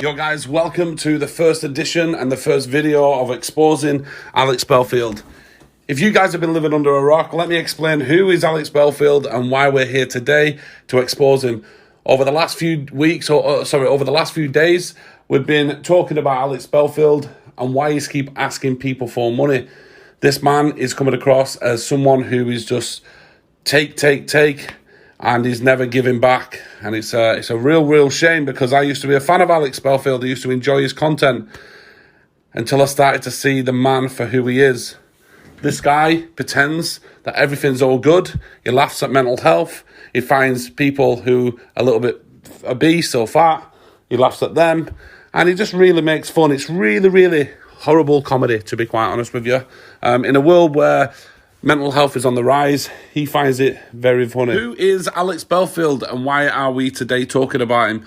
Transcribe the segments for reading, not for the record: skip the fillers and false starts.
Yo guys, welcome to the first edition and the first video of exposing Alex Belfield. If you guys have been living under a rock, let me explain who is Alex Belfield and why we're here today to expose him. Over the last few weeks, over the last few days, we've been talking about Alex Belfield and why he's keep asking people for money. This man is coming across as someone who is just take, and he's never giving back. And it's a real shame, because I used to be a fan of Alex Belfield. I used to enjoy his content until I started to see the man for who he is. This guy pretends that everything's all good. He laughs at mental health. He finds people who are a little bit obese or fat. He laughs at them. And he just really makes fun. It's really horrible comedy, to be quite honest with you. In a world where mental health is on the rise, he finds it very funny. Who is Alex Belfield and why are we today talking about him?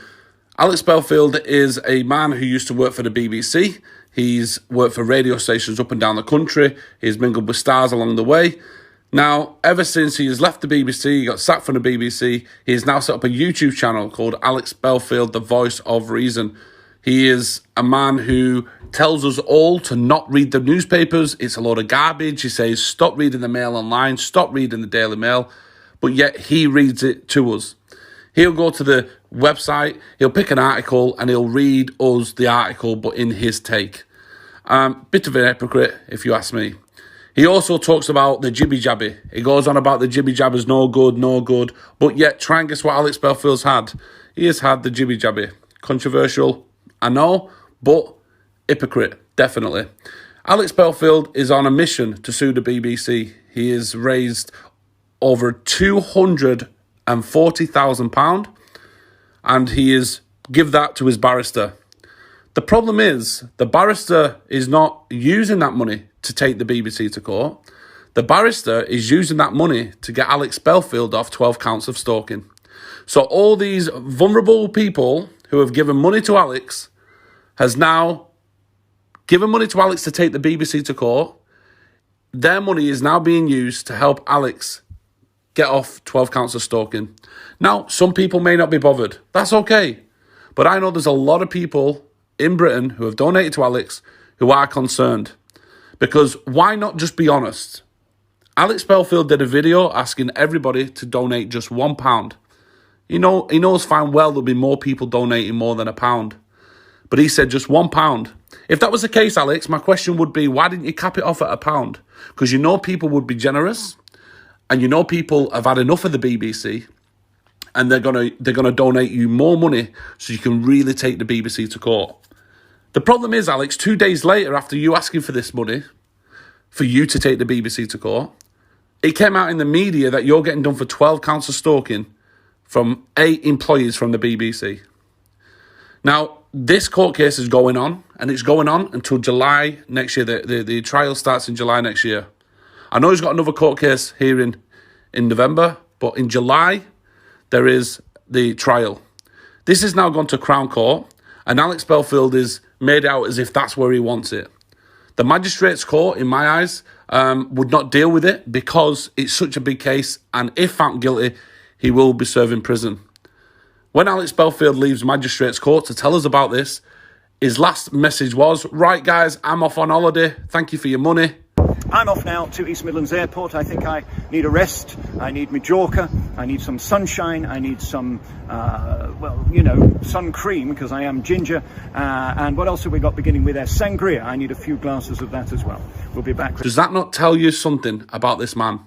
Alex Belfield is a man who used to work for the BBC. He's worked for radio stations up and down the country. He's mingled with stars along the way. Now, ever since he has left the BBC, he got sacked from the BBC, he has now set up a YouTube channel called Alex Belfield, The Voice of Reason. He is a man who tells us all to not read the newspapers. It's a load of garbage. He says, stop reading the Mail online, stop reading the Daily Mail. But yet he reads it to us. He'll go to the website, he'll pick an article, and he'll read us the article, but in his take. Bit of an hypocrite, if you ask me. He also talks about the jibby-jabby. He goes on about the jibby-jabber's no good. But yet, try and guess what Alex Belfield's had. He has had the jibby-jabby. Controversial, I know, but hypocrite, definitely. Alex Belfield is on a mission to sue the BBC. He has raised over £240,000 and he is give that to his barrister. The problem is the barrister is not using that money to take the BBC to court. The barrister is using that money to get Alex Belfield off 12 counts of stalking. So all these vulnerable people who have given money to Alex has now given money to Alex to take the BBC to court. Their money is now being used to help Alex get off 12 counts of stalking. Now, some people may not be bothered. That's okay. But I know there's a lot of people in Britain who have donated to Alex who are concerned. Because why not just be honest? Alex Belfield did a video asking everybody to donate just £1. He knows fine well there'll be more people donating more than £1. But he said just £1. If that was the case, Alex, my question would be, why didn't you cap it off at £1? Because you know people would be generous, and you know people have had enough of the BBC, and they're gonna donate you more money so you can really take the BBC to court. The problem is, Alex, 2 days later, after you asking for this money, for you to take the BBC to court, it came out in the media that you're getting done for 12 counts of stalking from 8 employees from the BBC. Now, this court case is going on, and it's going on until July next year. The trial starts in July next year. I know he's got another court case here in November, but in July, there is the trial. This has now gone to Crown Court, and Alex Belfield is made out as if that's where he wants it. The Magistrates Court, in my eyes, would not deal with it because it's such a big case, and if found guilty, he will be serving prison. When Alex Belfield leaves Magistrates Court to tell us about this, his last message was, right guys, I'm off on holiday, thank you for your money. I'm off now to East Midlands Airport. I think I need a rest. I need Majorca. I need some sunshine. I need some, sun cream, because I am ginger. And what else have we got beginning with S? Sangria. I need a few glasses of that as well. We'll be back. Does that not tell you something about this man?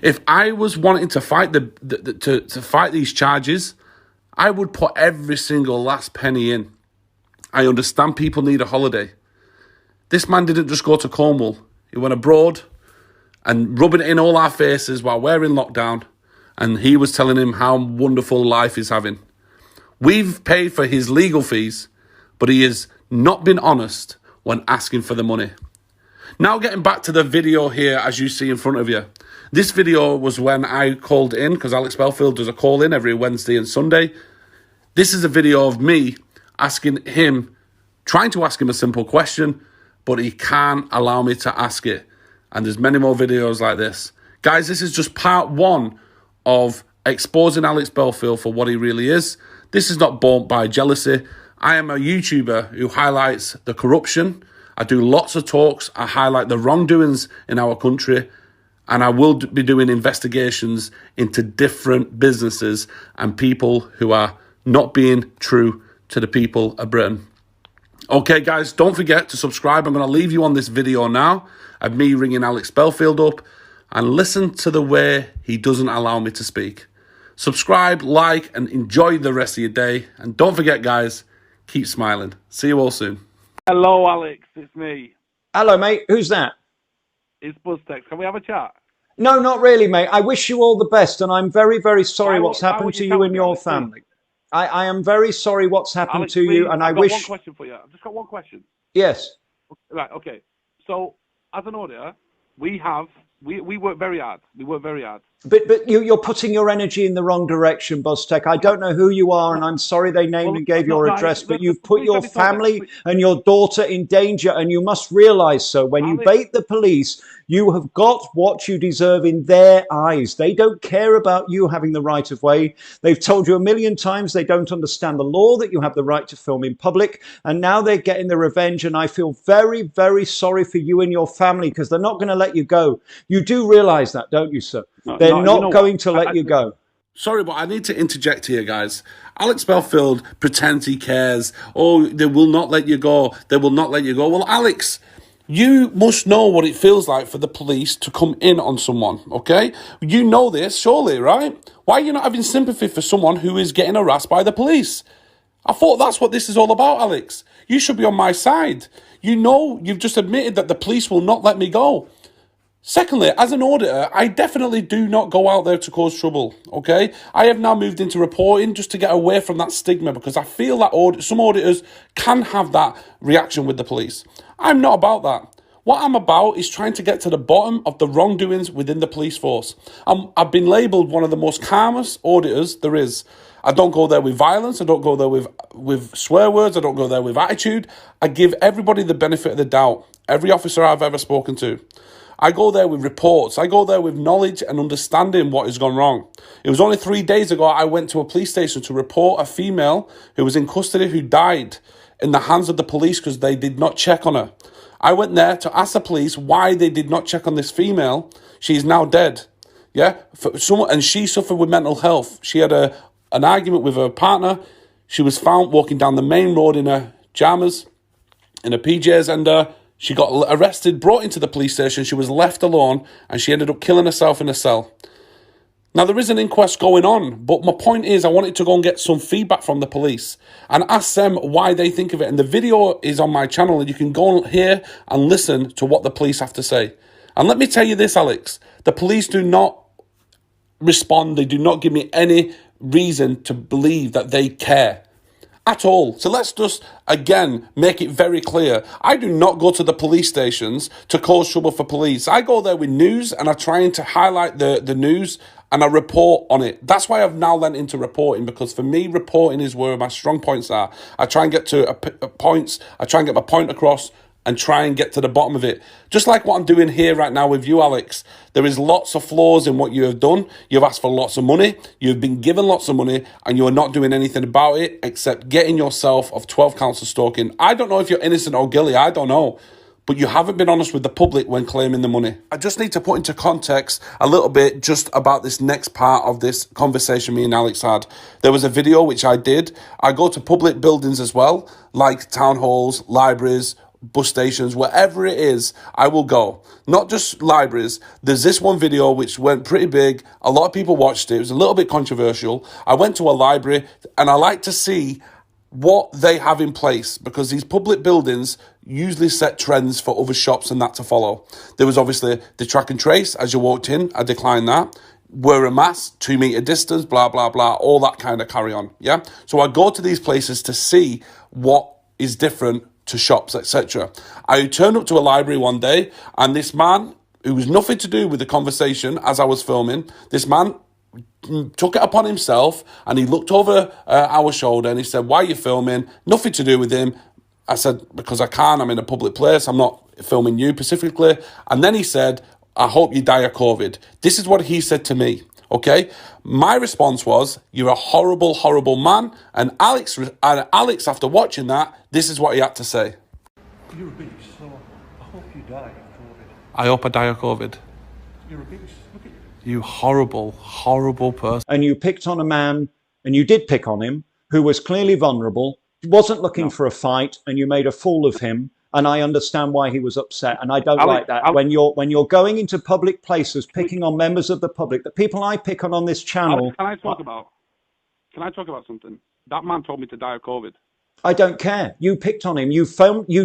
If I was wanting to fight to fight these charges, I would put every single last penny in. I understand people need a holiday. This man didn't just go to Cornwall. He went abroad and rubbing it in all our faces while we're in lockdown. And he was telling him how wonderful life he's having. We've paid for his legal fees, but he has not been honest when asking for the money. Now getting back to the video here, as you see in front of you. This video was when I called in, because Alex Belfield does a call in every Wednesday and Sunday. This is a video of me asking him, trying to ask him a simple question, but he can't allow me to ask it. And there's many more videos like this. Guys, this is just part one of exposing Alex Belfield for what he really is. This is not born by jealousy. I am a YouTuber who highlights the corruption. I do lots of talks. I highlight the wrongdoings in our country. And I will be doing investigations into different businesses and people who are not being true to the people of Britain. Okay, guys, don't forget to subscribe. I'm going to leave you on this video now of me ringing Alex Belfield up, and listen to the way he doesn't allow me to speak. Subscribe, like, and enjoy the rest of your day. And don't forget, guys, keep smiling. See you all soon. Hello, Alex. It's me. Hello, mate. Who's that? It's BuzzTech. Can we have a chat? No, not really, mate. I wish you all the best, and I'm very, very sorry what's happened to you and your family. I am very sorry what's happened to you, and I wish... I've got one question for you. I've just got one question. Yes. Right, okay. So, as an auditor, we work very hard. We work very hard. But you're putting your energy in the wrong direction, BuzzTech. I don't know who you are, and I'm sorry they named and gave your address, but you've put your family and your daughter in danger, and you must realise so. When you bait the police, you have got what you deserve in their eyes. They don't care about you having the right of way. They've told you a million times they don't understand the law, that you have the right to film in public, and now they're getting the revenge, and I feel very, very sorry for you and your family, because they're not going to let you go. You do realise that, don't you, sir? They're not going to let you go. Sorry, but I need to interject here, guys. Alex Belfield pretends he cares. Oh, they will not let you go. They will not let you go. Well, Alex, you must know what it feels like for the police to come in on someone, okay? You know this, surely, right? Why are you not having sympathy for someone who is getting harassed by the police? I thought that's what this is all about, Alex. You should be on my side. You know, you've just admitted that the police will not let me go. Secondly, as an auditor, I definitely do not go out there to cause trouble, okay? I have now moved into reporting just to get away from that stigma, because I feel that some auditors can have that reaction with the police. I'm not about that. What I'm about is trying to get to the bottom of the wrongdoings within the police force. I've been labelled one of the most calmest auditors there is. I don't go there with violence. I don't go there with swear words. I don't go there with attitude. I give everybody the benefit of the doubt. Every officer I've ever spoken to. I go there with reports. I go there with knowledge and understanding what has gone wrong. It was only 3 days ago I went to a police station to report a female who was in custody who died in the hands of the police because they did not check on her. I went there to ask the police why they did not check on this female. She is now dead. Yeah, and she suffered with mental health. She had an argument with her partner. She was found walking down the main road in her pajamas, in her PJs, and she got arrested, brought into the police station. She was left alone, and she ended up killing herself in a cell. Now, there is an inquest going on, but my point is I wanted to go and get some feedback from the police and ask them why they think of it. And the video is on my channel, and you can go here and listen to what the police have to say. And let me tell you this, Alex, the police do not respond. They do not give me any reason to believe that they care at all. So let's just, again, make it very clear. I do not go to the police stations to cause trouble for police. I go there with news, and I'm trying to highlight the news, and I report on it. That's why I've now lent into reporting, because for me, reporting is where my strong points are. I try and get to points. I try and get my point across and try and get to the bottom of it. Just like what I'm doing here right now with you, Alex. There is lots of flaws in what you have done. You've asked for lots of money. You've been given lots of money, and you are not doing anything about it except getting yourself of 12 counts of stalking. I don't know if you're innocent or guilty. I don't know. But you haven't been honest with the public when claiming the money. I just need to put into context a little bit just about this next part of this conversation me and Alex had. There was a video which I did. I go to public buildings as well, like town halls, libraries, bus stations, wherever it is, I will go. Not just libraries. There's this one video which went pretty big. A lot of people watched it. It was a little bit controversial. I went to a library, and I like to see what they have in place, because these public buildings usually set trends for other shops and that to follow. There was obviously the track and trace as you walked in. I declined that. Wear a mask, 2 meter distance, blah, blah, blah, all that kind of carry on. Yeah. So I go to these places to see what is different to shops, etc. I turned up to a library one day, and this man, who was nothing to do with the conversation as I was filming, this man took it upon himself, and he looked over our shoulder, and he said, "Why are you filming?" Nothing to do with him. I said, "Because I can. I'm in a public place. I'm not filming you specifically." And then he said, "I hope you die of COVID." This is what he said to me. Okay? My response was, you're a horrible, horrible man. And Alex, after watching that, this is what he had to say. You're a beast, so I hope you die of COVID. I hope I die of COVID. You're a beast. Look at you. You horrible, horrible person. And you picked on a man, and you did pick on him, who was clearly vulnerable, wasn't looking for a fight, and you made a fool of him. And I understand why he was upset, and I don't like that. When you're going into public places, picking on members of the public, the people I pick on this channel. Can I talk about something? That man told me to die of COVID. I don't care. You picked on him. You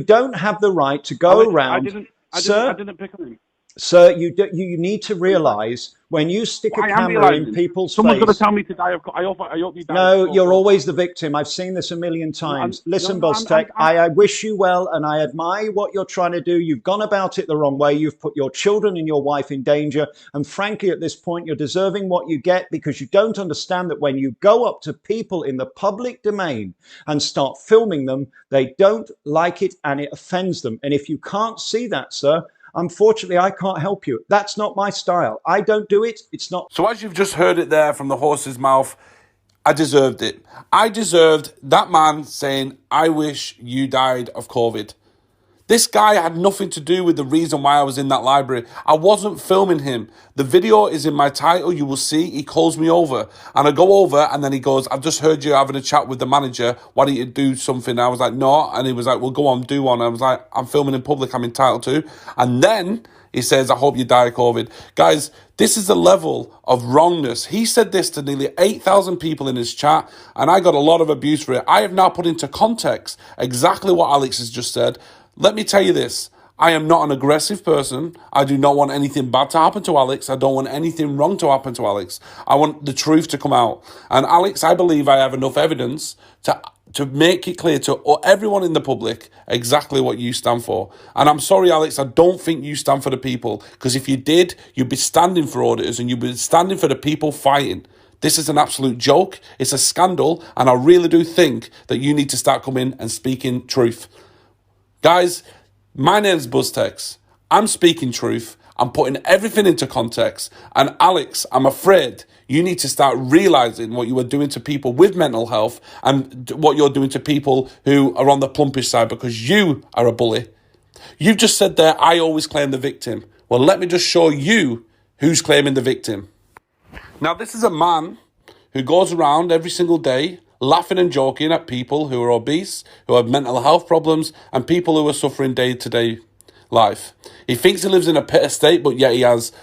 don't have the right to go around. I didn't pick on him. Sir, you need to realise when you stick a camera in people's Someone's face. going to tell me to die of. I hope you die. No, you're always the victim. I've seen this a million times. Listen, Boztek, I wish you well, and I admire what you're trying to do. You've gone about it the wrong way. You've put your children and your wife in danger. And frankly, at this point, you're deserving what you get because you don't understand that when you go up to people in the public domain and start filming them, they don't like it and it offends them. And if you can't see that, sir, unfortunately, I can't help you. That's not my style. I don't do it. It's not. So as you've just heard it there from the horse's mouth, I deserved it. I deserved that man saying, I wish you died of COVID. This guy had nothing to do with the reason why I was in that library. I wasn't filming him. The video is in my title. You will see he calls me over. And I go over and then he goes, I've just heard you having a chat with the manager. Why don't you do something? I was like, no. And he was like, well, go on, do one. I was like, I'm filming in public. I'm entitled to. And then he says, I hope you die of COVID. Guys, this is the level of wrongness. He said this to nearly 8,000 people in his chat, and I got a lot of abuse for it. I have now put into context exactly what Alex has just said. Let me tell you this. I am not an aggressive person. I do not want anything bad to happen to Alex. I don't want anything wrong to happen to Alex. I want the truth to come out. And Alex, I believe I have enough evidence to make it clear to everyone in the public exactly what you stand for. And I'm sorry, Alex, I don't think you stand for the people. Because if you did, you'd be standing for auditors and you'd be standing for the people fighting. This is an absolute joke. It's a scandal. And I really do think that you need to start coming and speaking truth. Guys, my name's Boztek. I'm speaking truth. I'm putting everything into context. And Alex, I'm afraid you need to start realizing what you are doing to people with mental health and what you're doing to people who are on the plumpish side because you are a bully. You've just said there, I always claim the victim. Well, let me just show you who's claiming the victim. Now, this is a man who goes around every single day laughing and joking at people who are obese, who have mental health problems, and people who are suffering day-to-day life. He thinks he lives in a pet estate, but yet he has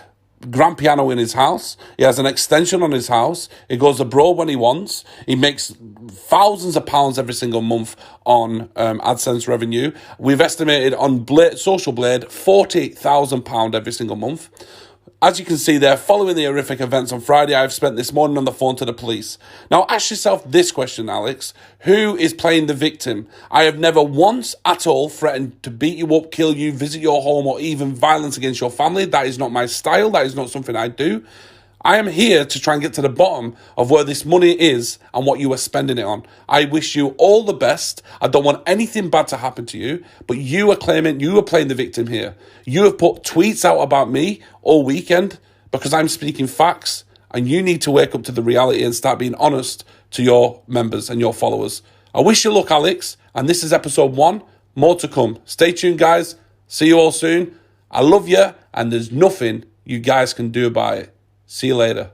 grand piano in his house. He has an extension on his house. He goes abroad when he wants. He makes thousands of pounds every single month on AdSense revenue. We've estimated on Social Blade £40,000 every single month. As you can see there, following the horrific events on Friday, I've spent this morning on the phone to the police. Now, ask yourself this question, Alex. Who is playing the victim? I have never once at all threatened to beat you up, kill you, visit your home, or even violence against your family. That is not my style. That is not something I do. I am here to try and get to the bottom of where this money is and what you are spending it on. I wish you all the best. I don't want anything bad to happen to you, but you are claiming you are playing the victim here. You have put tweets out about me all weekend because I'm speaking facts, and you need to wake up to the reality and start being honest to your members and your followers. I wish you luck, Alex, and this is episode 1. More to come. Stay tuned, guys. See you all soon. I love you, and there's nothing you guys can do about it. See you later.